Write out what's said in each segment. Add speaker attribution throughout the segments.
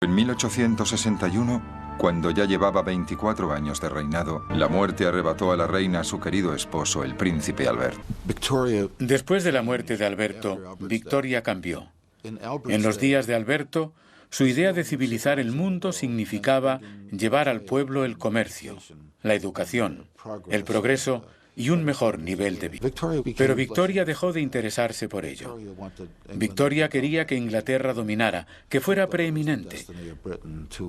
Speaker 1: En 1861, cuando ya llevaba 24 años de reinado, la muerte arrebató a la reina a su querido esposo, el príncipe Albert.
Speaker 2: Después de la muerte de Alberto, Victoria cambió. En los días de Alberto, su idea de civilizar el mundo significaba llevar al pueblo el comercio, la educación, el progreso y un mejor nivel de vida. Pero Victoria dejó de interesarse por ello. Victoria quería que Inglaterra dominara, que fuera preeminente.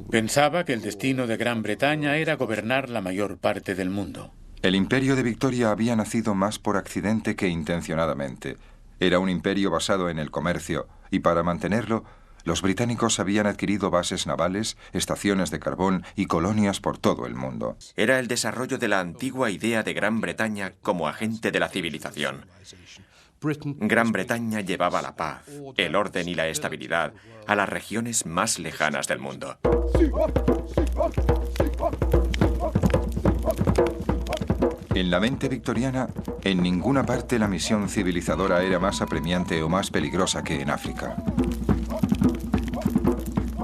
Speaker 2: Pensaba que el destino de Gran Bretaña era gobernar la mayor parte del mundo.
Speaker 1: El imperio de Victoria había nacido más por accidente que intencionadamente. Era un imperio basado en el comercio, y para mantenerlo, los británicos habían adquirido bases navales, estaciones de carbón y colonias por todo el mundo.
Speaker 3: Era el desarrollo de la antigua idea de Gran Bretaña como agente de la civilización. Gran Bretaña llevaba la paz, el orden y la estabilidad a las regiones más lejanas del mundo.
Speaker 1: En la mente victoriana, en ninguna parte la misión civilizadora era más apremiante o más peligrosa que en África.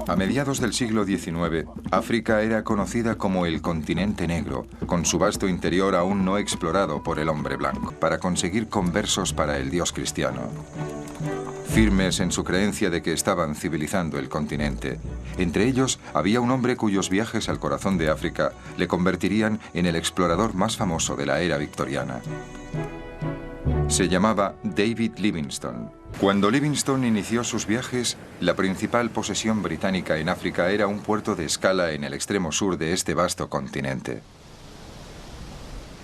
Speaker 1: A mediados del siglo XIX, África era conocida como el continente negro, con su vasto interior aún no explorado por el hombre blanco, para conseguir conversos para el Dios cristiano. Firmes en su creencia de que estaban civilizando el continente. Entre ellos había un hombre cuyos viajes al corazón de África le convertirían en el explorador más famoso de la era victoriana. Se llamaba David Livingstone. Cuando Livingstone inició sus viajes, la principal posesión británica en África era un puerto de escala en el extremo sur de este vasto continente.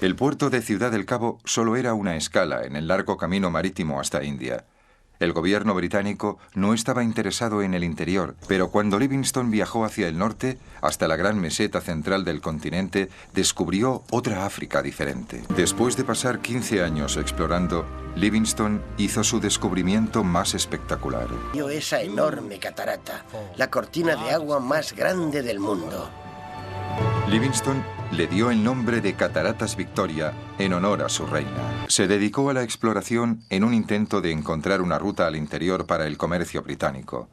Speaker 1: El puerto de Ciudad del Cabo solo era una escala en el largo camino marítimo hasta India. El gobierno británico no estaba interesado en el interior, pero cuando Livingstone viajó hacia el norte, hasta la gran meseta central del continente, descubrió otra África diferente. Después de pasar 15 años explorando, Livingstone hizo su descubrimiento más espectacular.
Speaker 4: Vio esa enorme catarata, la cortina de agua más grande del mundo.
Speaker 1: Livingstone le dio el nombre de Cataratas Victoria en honor a su reina. Se dedicó a la exploración en un intento de encontrar una ruta al interior para el comercio británico.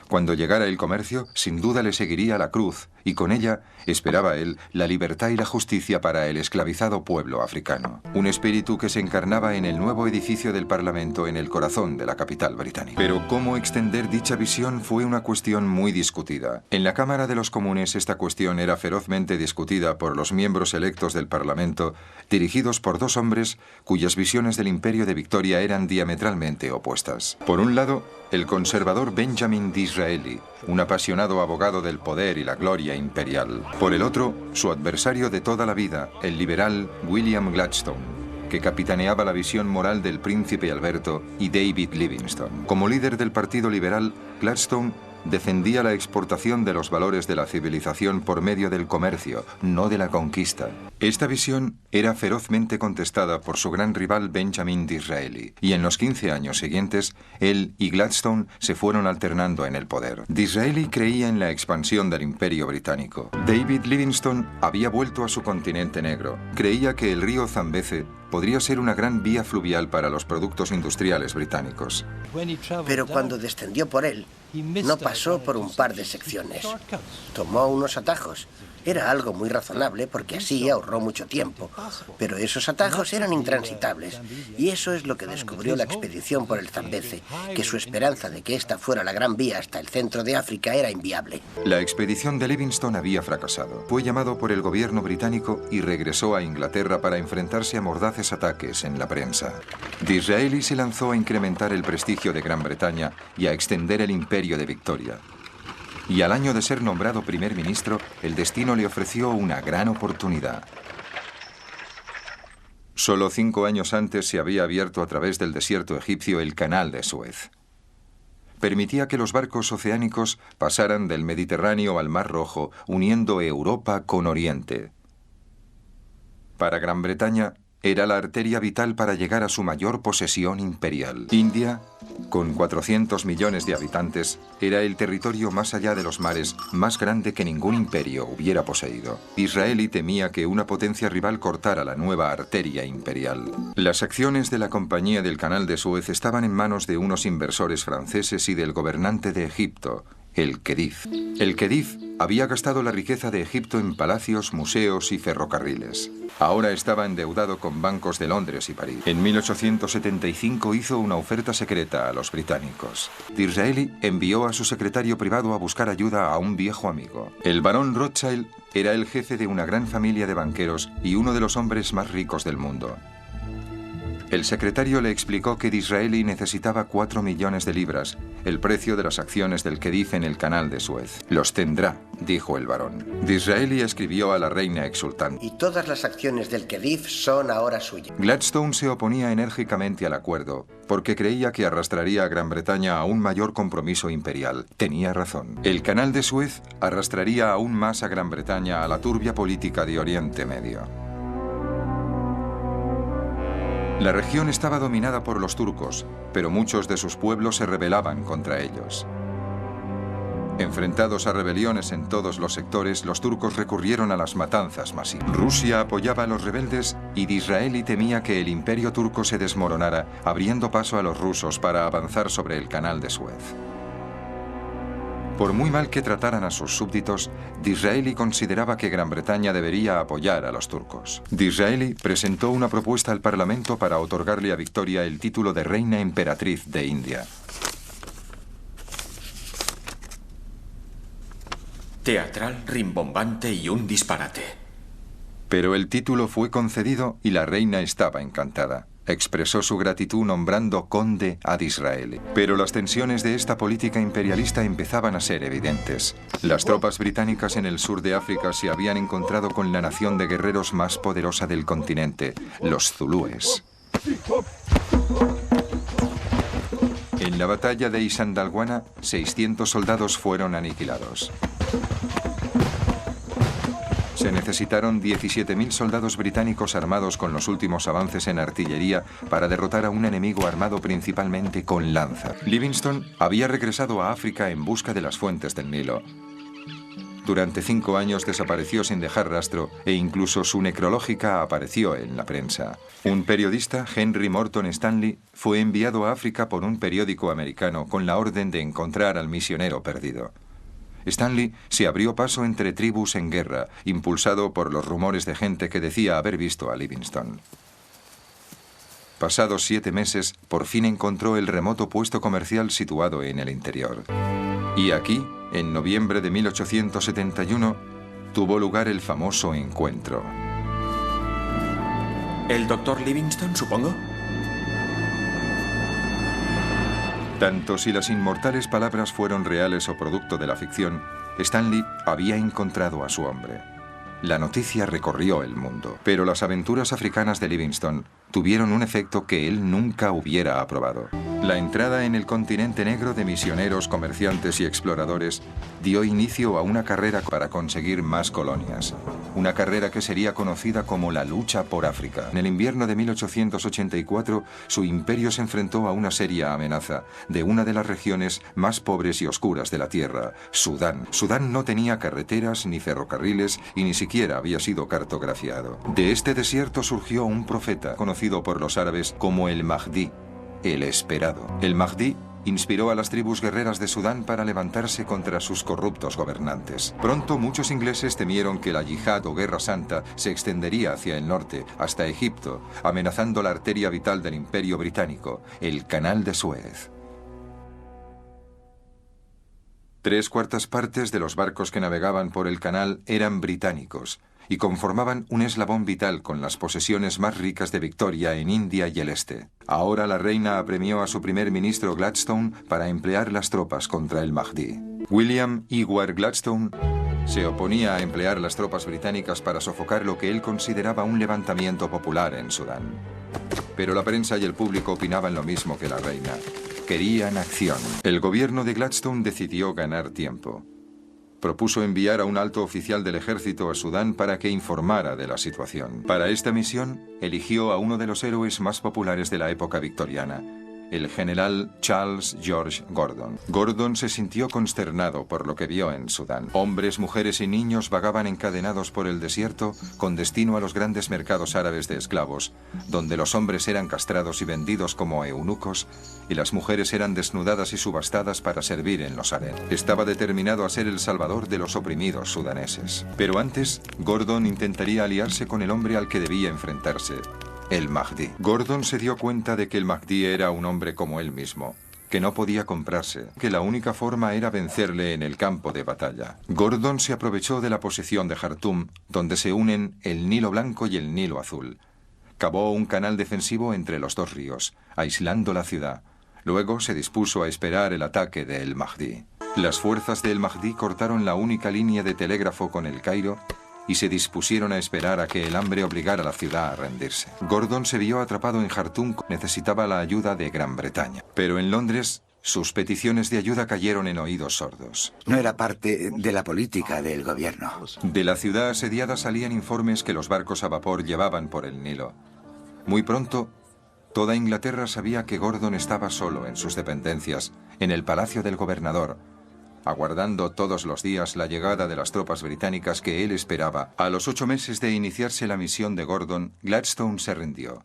Speaker 1: Cuando llegara el comercio, sin duda le seguiría la cruz, y con ella esperaba él la libertad y la justicia para el esclavizado pueblo africano. Un espíritu que se encarnaba en el nuevo edificio del Parlamento en el corazón de la capital británica. Pero cómo extender dicha visión fue una cuestión muy discutida. En la Cámara de los Comunes esta cuestión era ferozmente discutida por los miembros electos del Parlamento, dirigidos por dos hombres cuyas visiones del imperio de Victoria eran diametralmente opuestas. Por un lado, el conservador Benjamin Disraeli, un apasionado abogado del poder y la gloria imperial. Por el otro, su adversario de toda la vida, el liberal William Gladstone, que capitaneaba la visión moral del príncipe Alberto y David Livingstone. Como líder del Partido Liberal, Gladstone defendía la exportación de los valores de la civilización por medio del comercio, no de la conquista. Esta visión era ferozmente contestada por su gran rival Benjamin Disraeli, y en los 15 años siguientes, él y Gladstone se fueron alternando en el poder. Disraeli creía en la expansión del imperio británico. David Livingstone había vuelto a su continente negro. Creía que el río Zambeze podría ser una gran vía fluvial para los productos industriales británicos.
Speaker 4: Pero cuando descendió por él, no pasó por un par de secciones. Tomó unos atajos. Era algo muy razonable porque así ahorró mucho tiempo. Pero esos atajos eran intransitables. Y eso es lo que descubrió la expedición por el Zambeze, que su esperanza de que esta fuera la gran vía hasta el centro de África era inviable.
Speaker 1: La expedición de Livingstone había fracasado. Fue llamado por el gobierno británico y regresó a Inglaterra para enfrentarse a mordaces ataques en la prensa. Disraeli se lanzó a incrementar el prestigio de Gran Bretaña y a extender el imperio de Victoria. Y al año de ser nombrado primer ministro, el destino le ofreció una gran oportunidad. Solo 5 años antes se había abierto a través del desierto egipcio el Canal de Suez. Permitía que los barcos oceánicos pasaran del Mediterráneo al Mar Rojo, uniendo Europa con Oriente. Para Gran Bretaña, era la arteria vital para llegar a su mayor posesión imperial. India, con 400 millones de habitantes, era el territorio más allá de los mares más grande que ningún imperio hubiera poseído. Disraeli temía que una potencia rival cortara la nueva arteria imperial. Las acciones de la Compañía del Canal de Suez estaban en manos de unos inversores franceses y del gobernante de Egipto, el Khedive. El Khedive había gastado la riqueza de Egipto en palacios, museos y ferrocarriles. Ahora estaba endeudado con bancos de Londres y París. En 1875 hizo una oferta secreta a los británicos. Disraeli envió a su secretario privado a buscar ayuda a un viejo amigo. El barón Rothschild era el jefe de una gran familia de banqueros y uno de los hombres más ricos del mundo. El secretario le explicó que Disraeli necesitaba 4 millones de libras, el precio de las acciones del Khedive en el canal de Suez. Los tendrá, dijo el barón. Disraeli escribió a la reina exultante.
Speaker 4: Y todas las acciones del Khedive son ahora suyas.
Speaker 1: Gladstone se oponía enérgicamente al acuerdo, porque creía que arrastraría a Gran Bretaña a un mayor compromiso imperial. Tenía razón. El canal de Suez arrastraría aún más a Gran Bretaña a la turbia política de Oriente Medio. La región estaba dominada por los turcos, pero muchos de sus pueblos se rebelaban contra ellos. Enfrentados a rebeliones en todos los sectores, los turcos recurrieron a las matanzas masivas. Rusia apoyaba a los rebeldes y Disraeli temía que el imperio turco se desmoronara, abriendo paso a los rusos para avanzar sobre el canal de Suez. Por muy mal que trataran a sus súbditos, Disraeli consideraba que Gran Bretaña debería apoyar a los turcos. Disraeli presentó una propuesta al Parlamento para otorgarle a Victoria el título de Reina Emperatriz de India.
Speaker 3: Teatral, rimbombante y un disparate.
Speaker 1: Pero el título fue concedido y la reina estaba encantada. Expresó su gratitud nombrando conde a Disraeli. Pero las tensiones de esta política imperialista empezaban a ser evidentes. Las tropas británicas en el sur de África se habían encontrado con la nación de guerreros más poderosa del continente, los zulúes. En la batalla de Isandlwana, 600 soldados fueron aniquilados. Se necesitaron 17.000 soldados británicos armados con los últimos avances en artillería para derrotar a un enemigo armado principalmente con lanza. Livingstone había regresado a África en busca de las fuentes del Nilo. Durante 5 años desapareció sin dejar rastro e incluso su necrológica apareció en la prensa. Un periodista, Henry Morton Stanley, fue enviado a África por un periódico americano con la orden de encontrar al misionero perdido. Stanley se abrió paso entre tribus en guerra, impulsado por los rumores de gente que decía haber visto a Livingstone. Pasados 7 meses, por fin encontró el remoto puesto comercial situado en el interior. Y aquí, en noviembre de 1871, tuvo lugar el famoso encuentro.
Speaker 3: ¿El doctor Livingstone, supongo?
Speaker 1: Tanto si las inmortales palabras fueron reales o producto de la ficción, Stanley había encontrado a su hombre. La noticia recorrió el mundo, pero las aventuras africanas de Livingstone tuvieron un efecto que él nunca hubiera aprobado. La entrada en el continente negro de misioneros, comerciantes y exploradores dio inicio a una carrera para conseguir más colonias. Una carrera que sería conocida como la lucha por África. En el invierno de 1884, su imperio se enfrentó a una seria amenaza de una de las regiones más pobres y oscuras de la tierra, Sudán. Sudán no tenía carreteras ni ferrocarriles y ni siquiera había sido cartografiado. De este desierto surgió un profeta conocido por los árabes como el Mahdi, el esperado. El Mahdi inspiró a las tribus guerreras de Sudán para levantarse contra sus corruptos gobernantes. Pronto muchos ingleses temieron que la yihad o guerra santa se extendería hacia el norte, hasta Egipto, amenazando la arteria vital del imperio británico, el canal de Suez. 3/4 partes de los barcos que navegaban por el canal eran británicos y conformaban un eslabón vital con las posesiones más ricas de Victoria en India y el este. Ahora la reina apremió a su primer ministro Gladstone para emplear las tropas contra el Mahdi. William Ewart Gladstone se oponía a emplear las tropas británicas para sofocar lo que él consideraba un levantamiento popular en Sudán. Pero la prensa y el público opinaban lo mismo que la reina. Querían acción. El gobierno de Gladstone decidió ganar tiempo. Propuso enviar a un alto oficial del ejército a Sudán para que informara de la situación. Para esta misión, eligió a uno de los héroes más populares de la época victoriana, el general Charles George Gordon. Gordon se sintió consternado por lo que vio en Sudán. Hombres, mujeres y niños vagaban encadenados por el desierto con destino a los grandes mercados árabes de esclavos, donde los hombres eran castrados y vendidos como eunucos y las mujeres eran desnudadas y subastadas para servir en los harems. Estaba determinado a ser el salvador de los oprimidos sudaneses. Pero antes, Gordon intentaría aliarse con el hombre al que debía enfrentarse, el Mahdi. Gordon se dio cuenta de que el Mahdi era un hombre como él mismo, que no podía comprarse, que la única forma era vencerle en el campo de batalla. Gordon se aprovechó de la posición de Jartum, donde se unen el Nilo Blanco y el Nilo Azul. Cavó un canal defensivo entre los dos ríos, aislando la ciudad. Luego se dispuso a esperar el ataque de el Mahdi. Las fuerzas de el Mahdi cortaron la única línea de telégrafo con el Cairo y se dispusieron a esperar a que el hambre obligara a la ciudad a rendirse. Gordon se vio atrapado en Jartum, necesitaba la ayuda de Gran Bretaña. Pero en Londres, sus peticiones de ayuda cayeron en oídos sordos.
Speaker 5: No era parte de la política del gobierno.
Speaker 1: De la ciudad asediada salían informes que los barcos a vapor llevaban por el Nilo. Muy pronto, toda Inglaterra sabía que Gordon estaba solo en sus dependencias, en el palacio del gobernador, aguardando todos los días la llegada de las tropas británicas que él esperaba. A los 8 meses de iniciarse la misión de Gordon, Gladstone se rindió.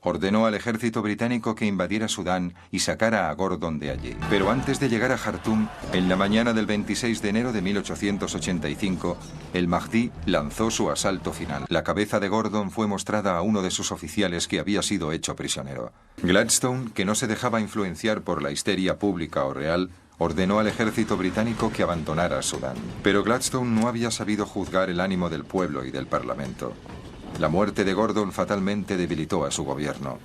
Speaker 1: Ordenó al ejército británico que invadiera Sudán y sacara a Gordon de allí. Pero antes de llegar a Jartum, en la mañana del 26 de enero de 1885, el Mahdi lanzó su asalto final. La cabeza de Gordon fue mostrada a uno de sus oficiales que había sido hecho prisionero. Gladstone, que no se dejaba influenciar por la histeria pública o real, ordenó al ejército británico que abandonara Sudán. Pero Gladstone no había sabido juzgar el ánimo del pueblo y del Parlamento. La muerte de Gordon fatalmente debilitó a su gobierno.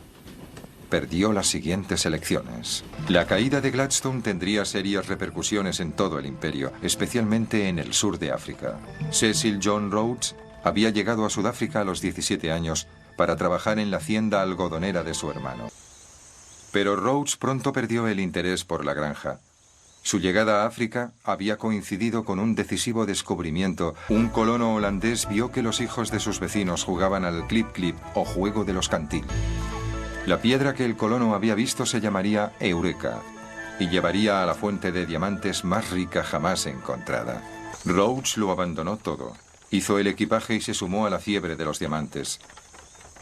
Speaker 1: Perdió las siguientes elecciones. La caída de Gladstone tendría serias repercusiones en todo el imperio, especialmente en el sur de África. Cecil John Rhodes había llegado a Sudáfrica a los 17 años para trabajar en la hacienda algodonera de su hermano. Pero Rhodes pronto perdió el interés por la granja. Su llegada a África había coincidido con un decisivo descubrimiento. Un colono holandés vio que los hijos de sus vecinos jugaban al clip-clip o juego de los cantil. La piedra que el colono había visto se llamaría Eureka y llevaría a la fuente de diamantes más rica jamás encontrada. Rhodes lo abandonó todo. Hizo el equipaje y se sumó a la fiebre de los diamantes.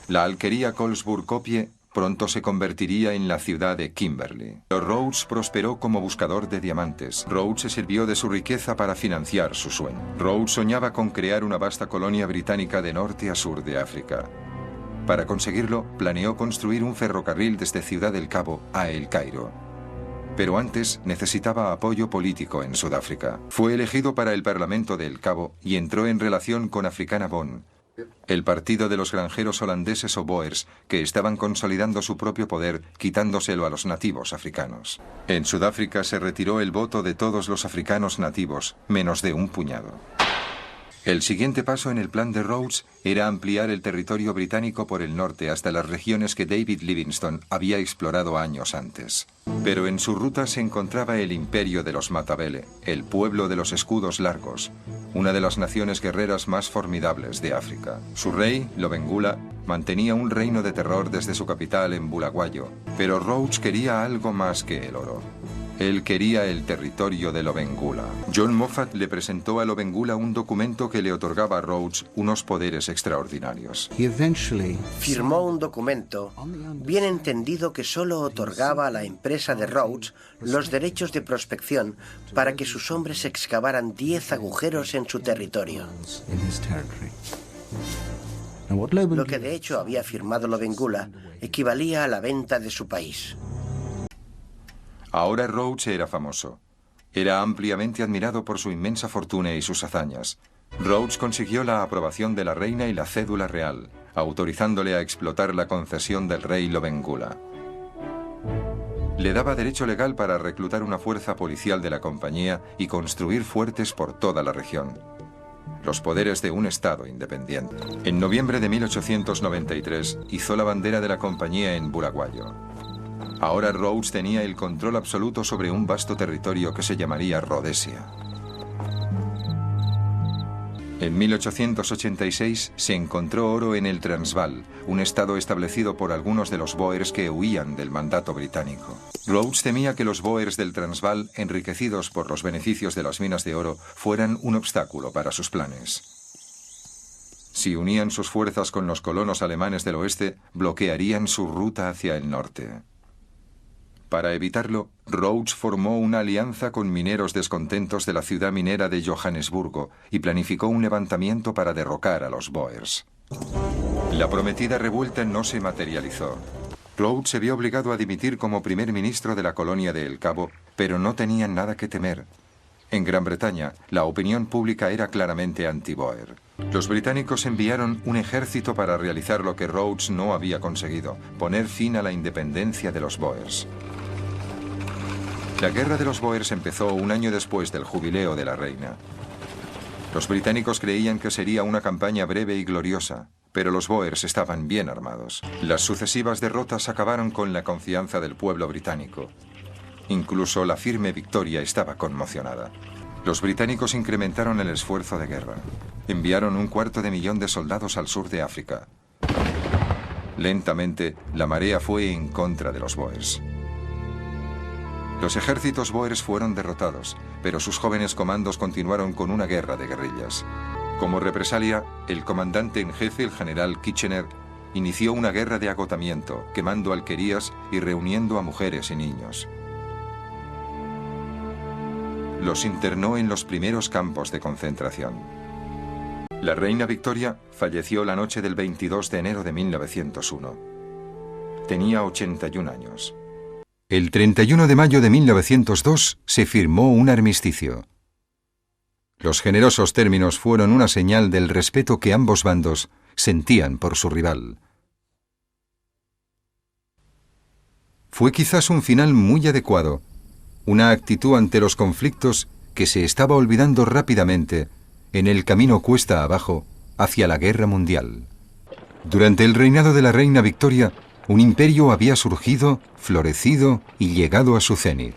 Speaker 1: La alquería Colesburg-Copie pronto se convertiría en la ciudad de Kimberley. Pero Rhodes prosperó como buscador de diamantes. Rhodes se sirvió de su riqueza para financiar su sueño. Rhodes soñaba con crear una vasta colonia británica de norte a sur de África. Para conseguirlo, planeó construir un ferrocarril desde Ciudad del Cabo a El Cairo. Pero antes necesitaba apoyo político en Sudáfrica. Fue elegido para el Parlamento de El Cabo y entró en relación con Africana Bond, el partido de los granjeros holandeses o Boers, que estaban consolidando su propio poder, quitándoselo a los nativos africanos. En Sudáfrica se retiró el voto de todos los africanos nativos, menos de un puñado. El siguiente paso en el plan de Rhodes era ampliar el territorio británico por el norte hasta las regiones que David Livingstone había explorado años antes. Pero en su ruta se encontraba el imperio de los Matabele, el pueblo de los escudos largos, una de las naciones guerreras más formidables de África. Su rey, Lobengula, mantenía un reino de terror desde su capital en Bulawayo, pero Rhodes quería algo más que el oro. Él quería el territorio de Lobengula. John Moffat le presentó a Lobengula un documento que le otorgaba a Rhodes unos poderes extraordinarios.
Speaker 4: Firmó un documento bien entendido que solo otorgaba a la empresa de Rhodes los derechos de prospección para que sus hombres excavaran 10 agujeros en su territorio. Lo que de hecho había firmado Lobengula equivalía a la venta de su país.
Speaker 1: Ahora Rhodes era famoso. Era ampliamente admirado por su inmensa fortuna y sus hazañas. Rhodes consiguió la aprobación de la reina y la cédula real, autorizándole a explotar la concesión del rey Lobengula. Le daba derecho legal para reclutar una fuerza policial de la compañía y construir fuertes por toda la región. Los poderes de un estado independiente. En noviembre de 1893 hizo la bandera de la compañía en Bulawayo. Ahora Rhodes tenía el control absoluto sobre un vasto territorio que se llamaría Rhodesia. En 1886 se encontró oro en el Transvaal, un estado establecido por algunos de los Boers que huían del mandato británico. Rhodes temía que los Boers del Transvaal, enriquecidos por los beneficios de las minas de oro, fueran un obstáculo para sus planes. Si unían sus fuerzas con los colonos alemanes del oeste, bloquearían su ruta hacia el norte. Para evitarlo, Rhodes formó una alianza con mineros descontentos de la ciudad minera de Johannesburgo y planificó un levantamiento para derrocar a los Boers. La prometida revuelta no se materializó. Rhodes se vio obligado a dimitir como primer ministro de la colonia de El Cabo, pero no tenían nada que temer. En Gran Bretaña, la opinión pública era claramente anti-Boer. Los británicos enviaron un ejército para realizar lo que Rhodes no había conseguido, poner fin a la independencia de los Boers. La guerra de los Boers empezó un año después del jubileo de la reina. Los británicos creían que sería una campaña breve y gloriosa, pero los Boers estaban bien armados. Las sucesivas derrotas acabaron con la confianza del pueblo británico. Incluso la firme Victoria estaba conmocionada. Los británicos incrementaron el esfuerzo de guerra. Enviaron 250.000 de soldados al sur de África. Lentamente, la marea fue en contra de los Boers. Los ejércitos Boers fueron derrotados, pero sus jóvenes comandos continuaron con una guerra de guerrillas. Como represalia, el comandante en jefe, el general Kitchener, inició una guerra de agotamiento, quemando alquerías y reuniendo a mujeres y niños. Los internó en los primeros campos de concentración. La reina Victoria falleció la noche del 22 de enero de 1901. Tenía 81 años. El 31 de mayo de 1902 se firmó un armisticio. Los generosos términos fueron una señal del respeto que ambos bandos sentían por su rival. Fue quizás un final muy adecuado, una actitud ante los conflictos que se estaba olvidando rápidamente en el camino cuesta abajo hacia la guerra mundial. Durante el reinado de la reina Victoria, un imperio había surgido, florecido y llegado a su cenit.